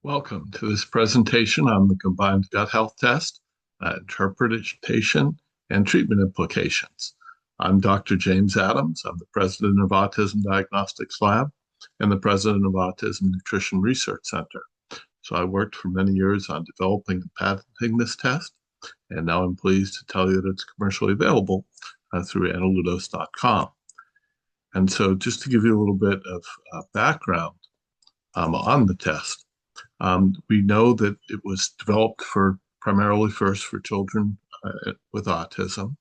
Welcome to this presentation on the combined gut health test, interpretation, and treatment implications. I'm Dr. James Adams. I'm the president of Autism Diagnostics Lab and the president of Autism Nutrition Research Center. So I worked for many years on developing and patenting this test, and now I'm pleased to tell you that it's commercially available through analutos.com. And so just to give you a little bit of background on the test, we know that it was developed primarily first for children with autism.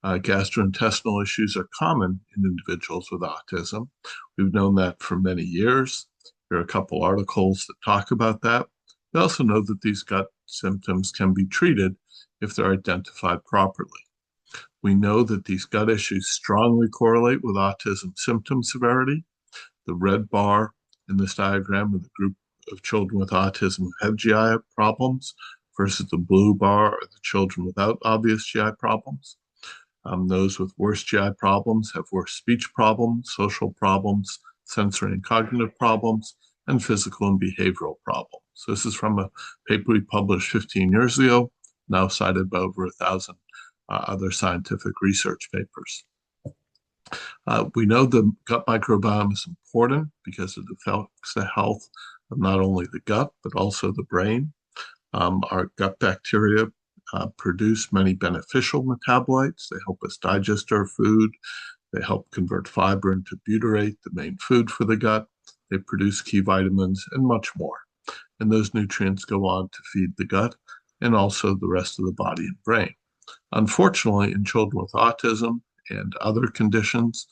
Gastrointestinal issues are common in individuals with autism. We've known that for many years. There are a couple articles that talk about that. We also know that these gut symptoms can be treated if they're identified properly. We know that these gut issues strongly correlate with autism symptom severity. The red bar in this diagram are the group of children with autism who have GI problems versus the blue bar are the children without obvious GI problems. Those with worse GI problems have worse speech problems, social problems, sensory and cognitive problems, and physical and behavioral problems. So this is from a paper we published 15 years ago, now cited by over 1,000 other scientific research papers. We know the gut microbiome is important because it affects the health of not only the gut, but also the brain. Our gut bacteria produce many beneficial metabolites. They help us digest our food. They help convert fiber into butyrate, the main food for the gut. They produce key vitamins and much more. And those nutrients go on to feed the gut and also the rest of the body and brain. Unfortunately, in children with autism and other conditions,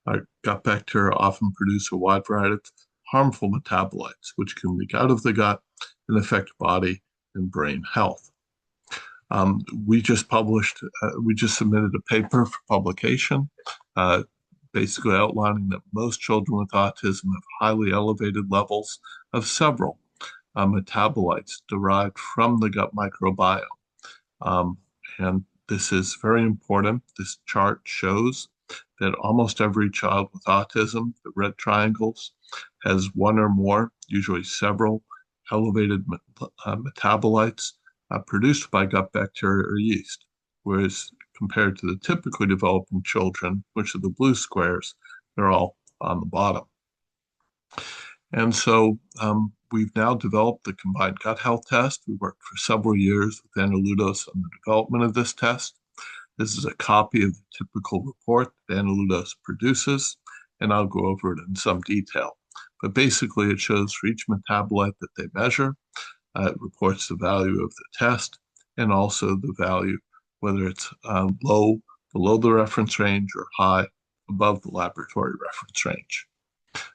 our gut bacteria often produce a wide variety of harmful metabolites, which can leak out of the gut and affect body and brain health. We just submitted a paper for publication, basically outlining that most children with autism have highly elevated levels of several metabolites derived from the gut microbiome. And this is very important. This chart shows that almost every child with autism, the red triangles, has one or more, usually several, elevated metabolites produced by gut bacteria or yeast, whereas compared to the typically developing children, which are the blue squares, they're all on the bottom. And so we've now developed the combined gut health test. We worked for several years with Analutos on the development of this test. This is a copy of the typical report that Analutos produces, and I'll go over it in some detail. But basically, it shows for each metabolite that they measure, it reports the value of the test, and also the value, whether it's low, below the reference range, or high, above the laboratory reference range.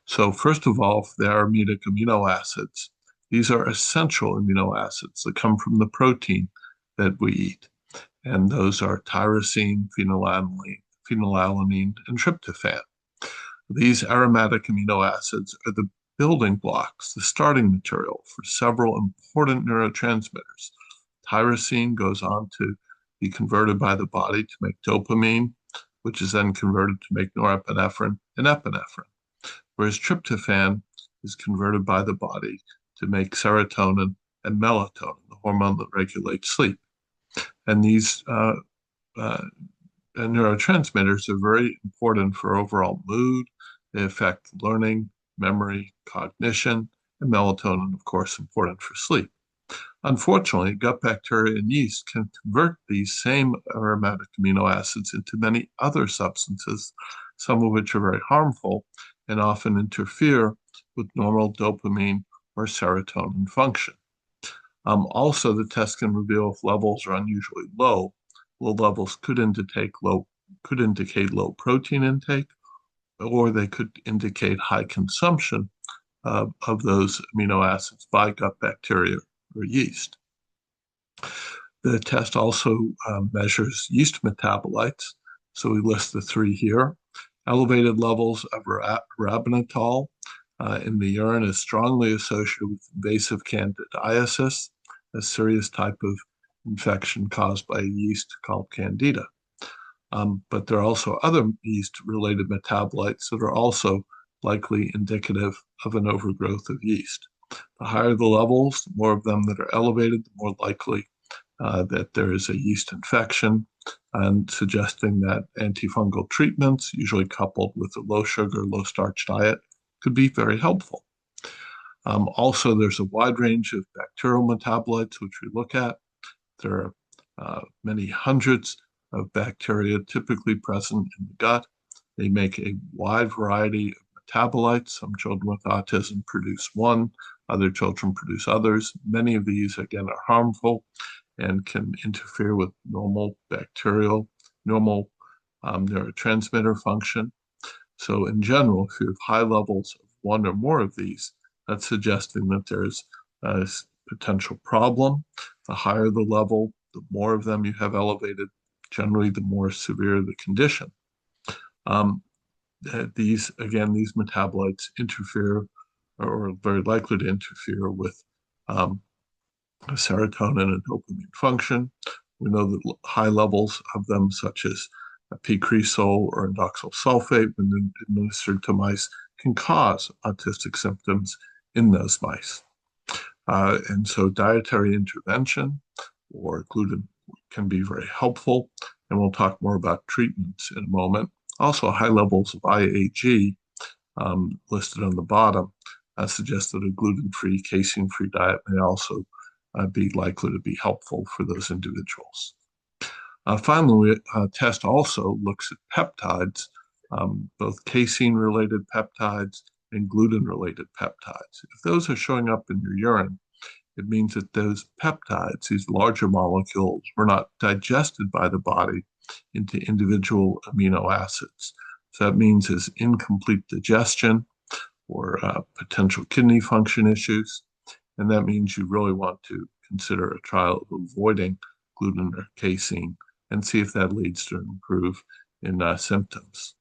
So first of all, the aromatic amino acids, these are essential amino acids that come from the protein that we eat. And those are tyrosine, phenylalanine, and tryptophan. These aromatic amino acids are the building blocks, the starting material for several important neurotransmitters. Tyrosine goes on to be converted by the body to make dopamine, which is then converted to make norepinephrine and epinephrine, whereas tryptophan is converted by the body to make serotonin and melatonin, the hormone that regulates sleep. And these neurotransmitters are very important for overall mood. They affect learning, memory, cognition, and melatonin, of course, important for sleep. Unfortunately, gut bacteria and yeast can convert these same aromatic amino acids into many other substances, some of which are very harmful and often interfere with normal dopamine or serotonin function. Also, the test can reveal if levels are unusually low. Low levels could indicate low protein intake, or they could indicate high consumption of those amino acids by gut bacteria or yeast. The test also measures yeast metabolites. So we list the three here. Elevated levels of arabinitol in the urine is strongly associated with invasive candidiasis, a serious type of infection caused by a yeast called Candida. But there are also other yeast-related metabolites that are also likely indicative of an overgrowth of yeast. The higher the levels, the more of them that are elevated, the more likely that there is a yeast infection, and suggesting that antifungal treatments, usually coupled with a low sugar, low starch diet, could be very helpful. Also, there's a wide range of bacterial metabolites which we look at. There are many hundreds of bacteria typically present in the gut. They make a wide variety of metabolites. Some children with autism produce one, other children produce others. Many of these, again, are harmful and can interfere with normal neurotransmitter function. So in general, if you have high levels of one or more of these, that's suggesting that there's a potential problem. The higher the level, the more of them you have elevated, generally the more severe the condition. These metabolites interfere or are very likely to interfere with serotonin and dopamine function. We know that high levels of them, such as p-cresol or indoxyl sulfate, when administered to mice, can cause autistic symptoms in those mice. And so dietary intervention or gluten can be very helpful. And we'll talk more about treatments in a moment. Also, high levels of IAG listed on the bottom suggest that a gluten-free, casein-free diet may also be likely to be helpful for those individuals. Finally, test also looks at peptides, both casein-related peptides and gluten-related peptides. If those are showing up in your urine, it means that those peptides, these larger molecules, were not digested by the body into individual amino acids. So that means there's incomplete digestion or potential kidney function issues. And that means you really want to consider a trial of avoiding gluten or casein and see if that leads to an improve in symptoms.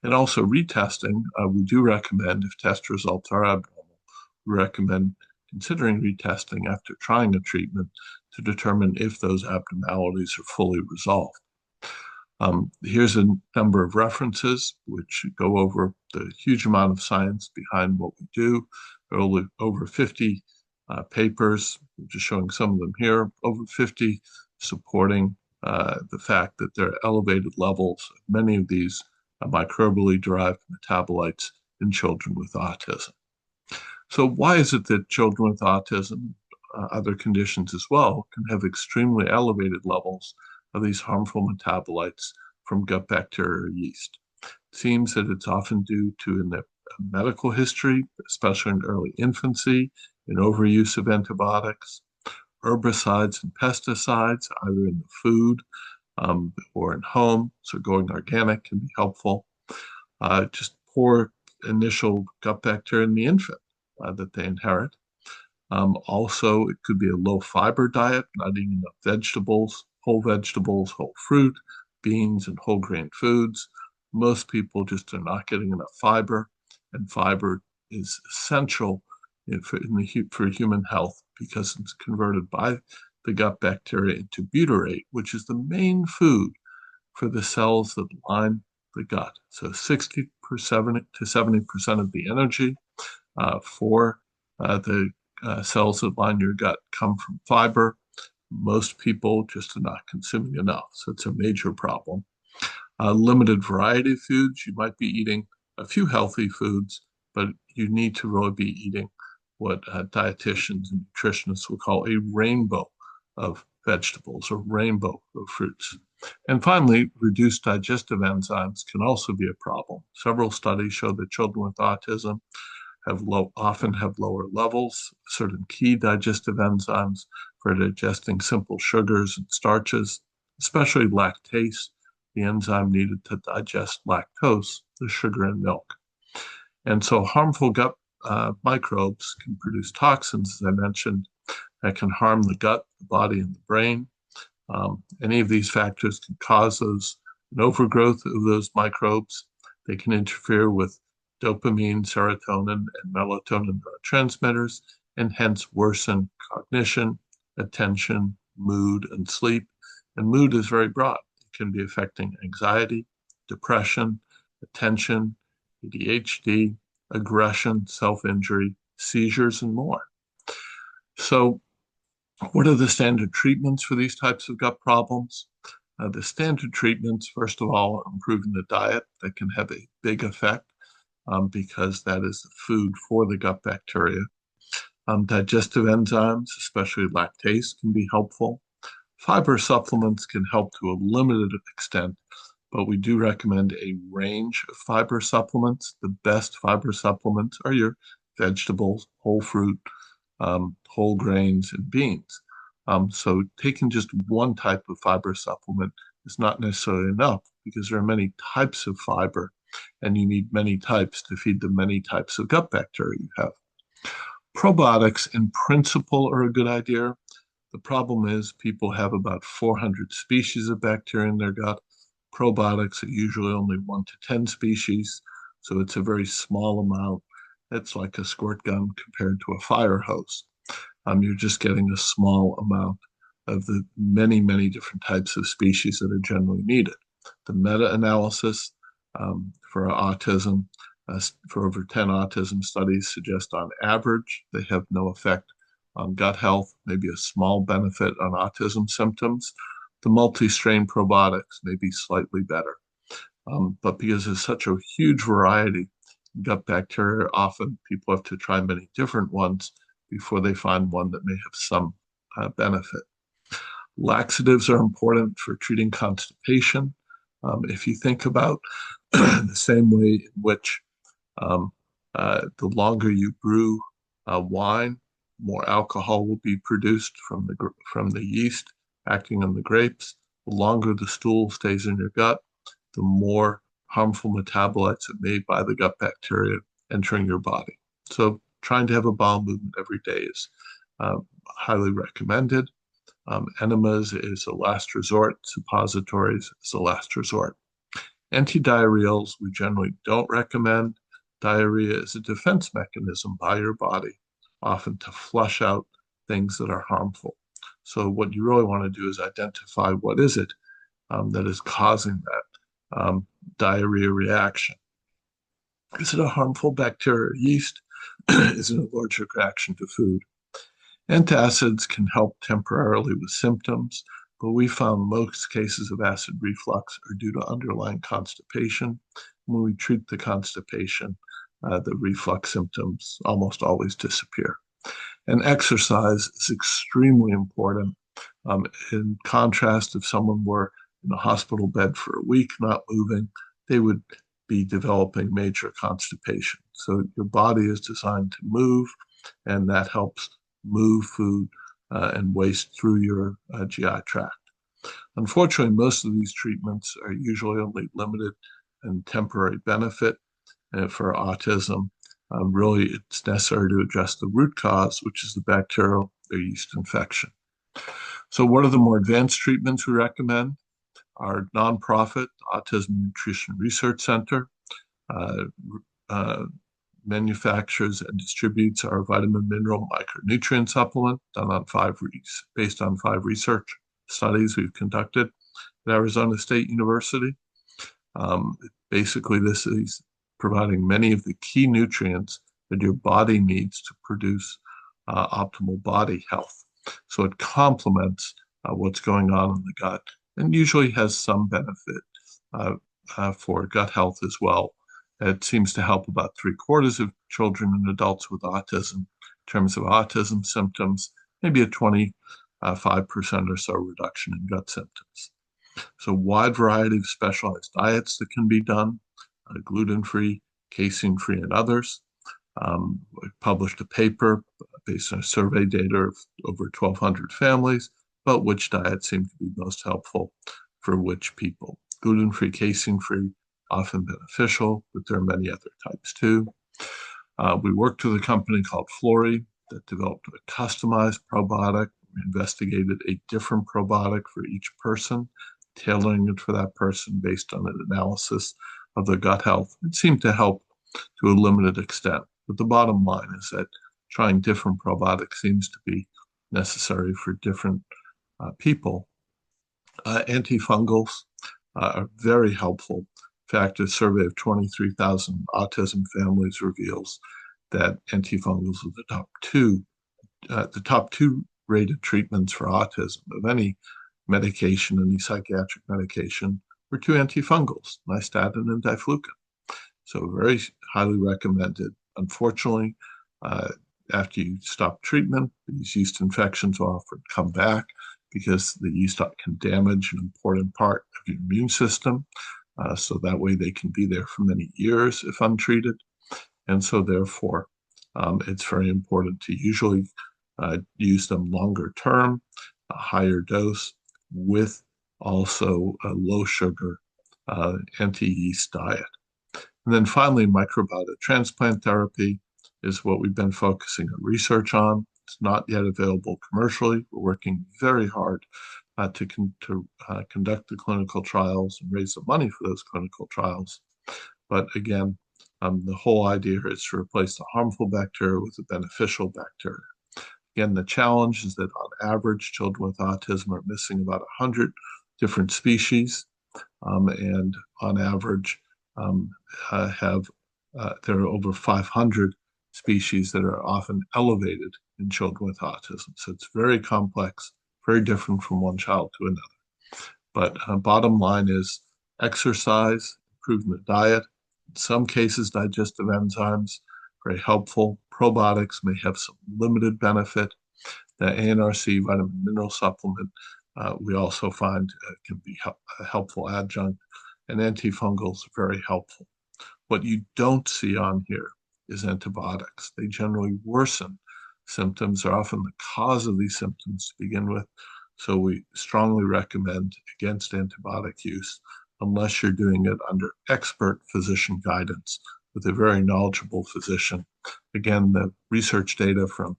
And also retesting, we do recommend, if test results are abnormal, we recommend considering retesting after trying a treatment to determine if those abnormalities are fully resolved. Here's a number of references which go over the huge amount of science behind what we do. There are over 50 papers, just showing some of them here, over 50 supporting the fact that there are elevated levels of many of these microbially derived metabolites in children with autism. So why is it that children with autism, other conditions as well, can have extremely elevated levels of these harmful metabolites from gut bacteria or yeast? It seems that it's often due to in the medical history, especially in early infancy, in overuse of antibiotics, herbicides and pesticides, either in the food or in home. So going organic can be helpful. Just poor initial gut bacteria in the infant that they inherit. Also, it could be a low fiber diet, not eating enough vegetables, whole fruit, beans, and whole grain foods. Most people just are not getting enough fiber, and fiber is essential for human health because it's converted by the gut bacteria into butyrate, which is the main food for the cells that line the gut. So 60% to 70% of the energy for the cells that line your gut come from fiber. Most people just are not consuming enough, so it's a major problem. Limited variety of foods. You might be eating a few healthy foods, but you need to really be eating what dietitians and nutritionists will call a rainbow of vegetables or rainbow of fruits. And finally, reduced digestive enzymes can also be a problem. Several studies show that children with autism often have lower levels, certain key digestive enzymes for digesting simple sugars and starches, especially lactase, the enzyme needed to digest lactose, the sugar in milk. And so harmful gut microbes can produce toxins, as I mentioned, that can harm the gut, the body, and the brain. Any of these factors can cause an overgrowth of those microbes. They can interfere with dopamine, serotonin, and melatonin neurotransmitters, and hence worsen cognition, attention, mood, and sleep. And mood is very broad. It can be affecting anxiety, depression, attention, ADHD, aggression, self-injury, seizures, and more. So, what are the standard treatments for these types of gut problems? The standard treatments, first of all, are improving the diet. That can have a big effect because that is the food for the gut bacteria. Digestive enzymes, especially lactase, can be helpful. Fiber supplements can help to a limited extent, but we do recommend a range of fiber supplements. The best fiber supplements are your vegetables, whole fruit, whole grains, and beans. So taking just one type of fiber supplement is not necessarily enough because there are many types of fiber, and you need many types to feed the many types of gut bacteria you have. Probiotics, in principle, are a good idea. The problem is people have about 400 species of bacteria in their gut. Probiotics are usually only 1 to 10 species, so it's a very small amount. It's like a squirt gun compared to a fire hose. You're just getting a small amount of the many, many different types of species that are generally needed. The meta-analysis for autism, for over 10 autism studies, suggest on average they have no effect on gut health, maybe a small benefit on autism symptoms. The multi-strain probiotics may be slightly better. But because there's such a huge variety in gut bacteria, often people have to try many different ones before they find one that may have some benefit. Laxatives are important for treating constipation. If you think about the same way in which the longer you brew wine, more alcohol will be produced from the yeast acting on the grapes. The longer the stool stays in your gut, the more harmful metabolites are made by the gut bacteria entering your body. So trying to have a bowel movement every day is highly recommended. Enemas is a last resort. Suppositories is a last resort. Antidiarrheals we generally don't recommend. Diarrhea is a defense mechanism by your body, often to flush out things that are harmful. So what you really want to do is identify what is it that is causing that diarrhea reaction. Is it a harmful bacteria or yeast? Is it an allergic reaction to food? Antacids can help temporarily with symptoms, but we found most cases of acid reflux are due to underlying constipation. When we treat the constipation, the reflux symptoms almost always disappear. And exercise is extremely important. In contrast, if someone were in a hospital bed for a week not moving, they would be developing major constipation. So your body is designed to move, and that helps move food and waste through your GI tract. Unfortunately, most of these treatments are usually only limited and temporary benefit. For autism, really it's necessary to address the root cause, which is the bacterial or yeast infection. So what are the more advanced treatments we recommend? Our nonprofit Autism Nutrition Research Center manufactures and distributes our vitamin mineral micronutrient supplement based on 5 research studies we've conducted at Arizona State University. Basically, this is providing many of the key nutrients that your body needs to produce optimal body health. So it complements what's going on in the gut and usually has some benefit for gut health as well. It seems to help about 3/4 of children and adults with autism in terms of autism symptoms, maybe a 25% or so reduction in gut symptoms. So wide variety of specialized diets that can be done, gluten-free, casein-free, and others. We published a paper based on survey data of over 1,200 families about which diets seem to be most helpful for which people. Gluten-free, casein-free, often beneficial, but there are many other types too. We worked with a company called Flori that developed a customized probiotic. We investigated a different probiotic for each person, tailoring it for that person based on an analysis of their gut health. It seemed to help to a limited extent. But the bottom line is that trying different probiotics seems to be necessary for different people. Antifungals are very helpful In fact, a survey of 23,000 autism families reveals that antifungals are the top two rated treatments for autism of any medication, any psychiatric medication, were two antifungals, nystatin and diflucan. So very highly recommended. Unfortunately, after you stop treatment, these yeast infections will often come back because the yeast can damage an important part of your immune system. So that way they can be there for many years if untreated. And so therefore, it's very important to usually use them longer term, a higher dose, with also a low sugar anti-yeast diet. And then finally, microbiota transplant therapy is what we've been focusing on research on. It's not yet available commercially. We're working very hard to conduct the clinical trials and raise the money for those clinical trials. But again, the whole idea is to replace the harmful bacteria with the beneficial bacteria. Again, the challenge is that on average, children with autism are missing about 100 different species, and on average there are over 500 species that are often elevated in children with autism. So it's very complex, very different from one child to another. But bottom line is exercise, improvement diet, in some cases digestive enzymes, very helpful. Probiotics may have some limited benefit. The ANRC vitamin mineral supplement we also find can be a helpful adjunct, and antifungals are very helpful. What you don't see on here is antibiotics. They generally worsen symptoms, are often the cause of these symptoms to begin with. So we strongly recommend against antibiotic use unless you're doing it under expert physician guidance with a very knowledgeable physician. Again, the research data from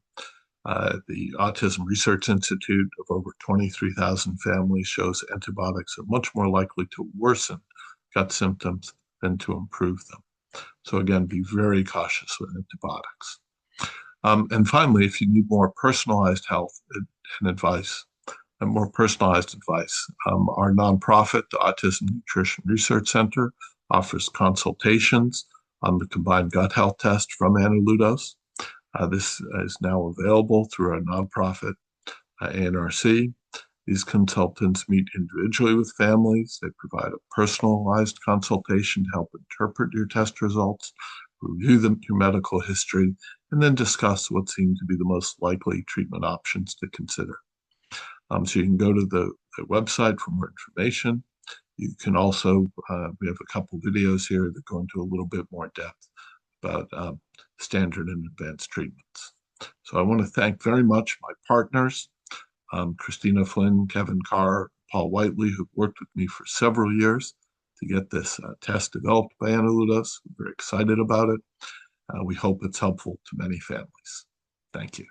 the Autism Research Institute of over 23,000 families shows antibiotics are much more likely to worsen gut symptoms than to improve them. So again, be very cautious with antibiotics. And finally, if you need more personalized health and advice, and more personalized advice, our nonprofit, the Autism Nutrition Research Center, offers consultations on the combined gut health test from Analutos. This is now available through our nonprofit, ANRC. These consultants meet individually with families. They provide a personalized consultation to help interpret your test results, review your medical history, and then discuss what seem to be the most likely treatment options to consider. So you can go to the website for more information. You can also, we have a couple videos here that go into a little bit more depth about standard and advanced treatments. So I want to thank very much my partners, Christina Flynn, Kevin Carr, Paul Whiteley, who've worked with me for several years to get this test developed by Analutos. We're very excited about it. We hope it's helpful to many families. Thank you.